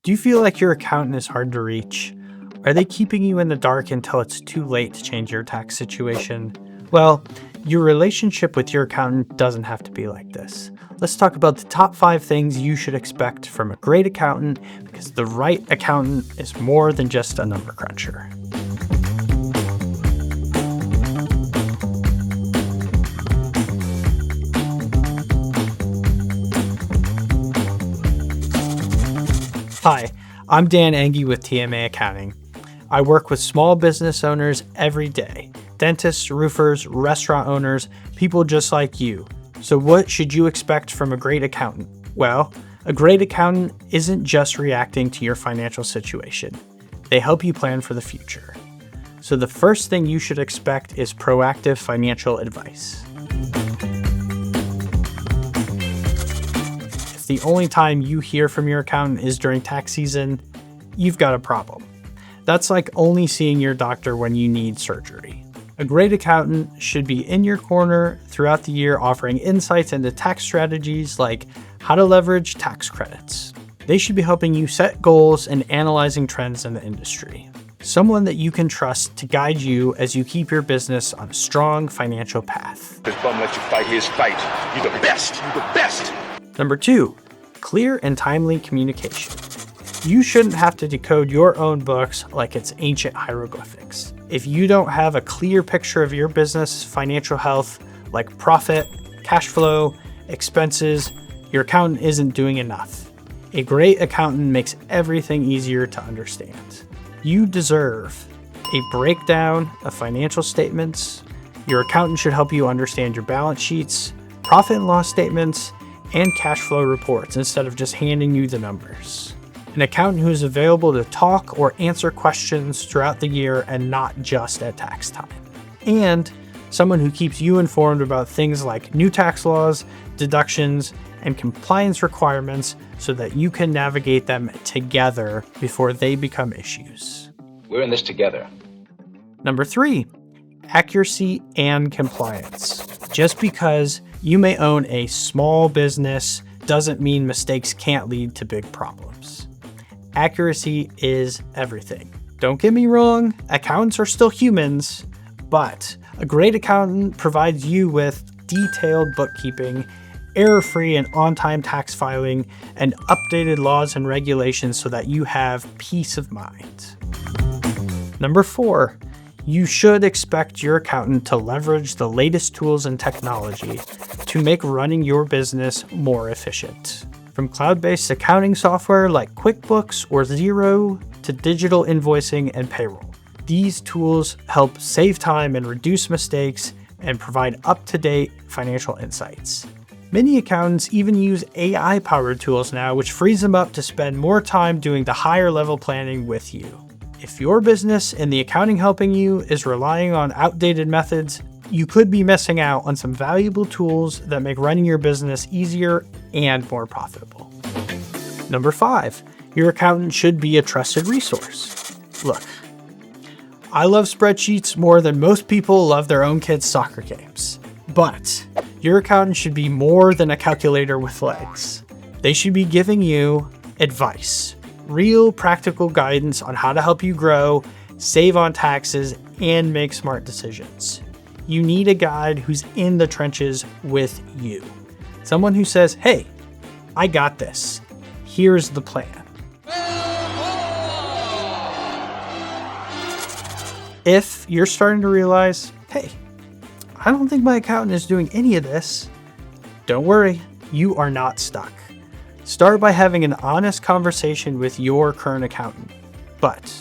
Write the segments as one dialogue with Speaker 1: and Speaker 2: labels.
Speaker 1: Do you feel like your accountant is hard to reach? Are they keeping you in the dark until it's too late to change your tax situation? Well, your relationship with your accountant doesn't have to be like this. Let's talk about the top 5 things you should expect from a great accountant, because the right accountant is more than just a number cruncher. Hi, I'm Dan Enge with TMA Accounting. I work with small business owners every day. Dentists, roofers, restaurant owners, people just like you. So what should you expect from a great accountant? Well, a great accountant isn't just reacting to your financial situation. They help you plan for the future. So the first thing you should expect is proactive financial advice. If the only time you hear from your accountant is during tax season, you've got a problem. That's like only seeing your doctor when you need surgery. A great accountant should be in your corner throughout the year, offering insights into tax strategies like how to leverage tax credits. They should be helping you set goals and analyzing trends in the industry. Someone that you can trust to guide you as you keep your business on a strong financial path.
Speaker 2: This bum let you fight his fight. You the best. You the best.
Speaker 1: Number 2, clear and timely communication. You shouldn't have to decode your own books like it's ancient hieroglyphics. If you don't have a clear picture of your business financial health, like profit, cash flow, expenses, your accountant isn't doing enough. A great accountant makes everything easier to understand. You deserve a breakdown of financial statements. Your accountant should help you understand your balance sheets, profit and loss statements, and cash flow reports instead of just handing you the numbers. An accountant who is available to talk or answer questions throughout the year and not just at tax time. And someone who keeps you informed about things like new tax laws, deductions, and compliance requirements so that you can navigate them together before they become issues.
Speaker 2: We're in this together.
Speaker 1: Number 3, accuracy and compliance. Just because you may own a small business doesn't mean mistakes can't lead to big problems. Accuracy is everything. Don't get me wrong, accountants are still humans, but a great accountant provides you with detailed bookkeeping, error-free and on-time tax filing, and updated laws and regulations so that you have peace of mind. Number 4, you should expect your accountant to leverage the latest tools and technology to make running your business more efficient. From cloud-based accounting software like QuickBooks or Xero to digital invoicing and payroll. These tools help save time and reduce mistakes and provide up-to-date financial insights. Many accountants even use AI-powered tools now, which frees them up to spend more time doing the higher-level planning with you. If your business and the accounting helping you is relying on outdated methods, you could be missing out on some valuable tools that make running your business easier and more profitable. Number 5, your accountant should be a trusted resource. Look, I love spreadsheets more than most people love their own kids' soccer games. But your accountant should be more than a calculator with legs. They should be giving you advice, real practical guidance on how to help you grow, save on taxes, and make smart decisions. You need a guide who's in the trenches with you. Someone who says, hey, I got this. Here's the plan. If you're starting to realize, hey, I don't think my accountant is doing any of this, don't worry, you are not stuck. Start by having an honest conversation with your current accountant. But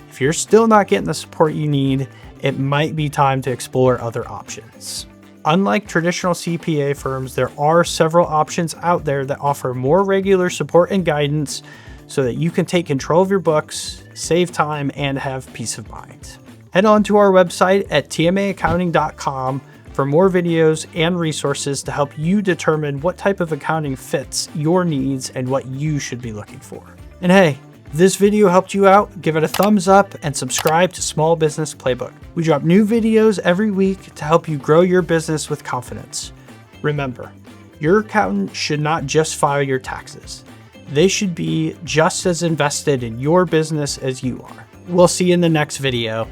Speaker 1: if you're still not getting the support you need, it might be time to explore other options. Unlike traditional CPA firms, there are several options out there that offer more regular support and guidance so that you can take control of your books, save time, and have peace of mind. Head on to our website at tmaaccounting.com for more videos and resources to help you determine what type of accounting fits your needs and what you should be looking for. And hey, if this video helped you out, give it a thumbs up and subscribe to Small Business Playbook. We drop new videos every week to help you grow your business with confidence. Remember, your accountant should not just file your taxes. they should be just as invested in your business as you are. We'll see you in the next video.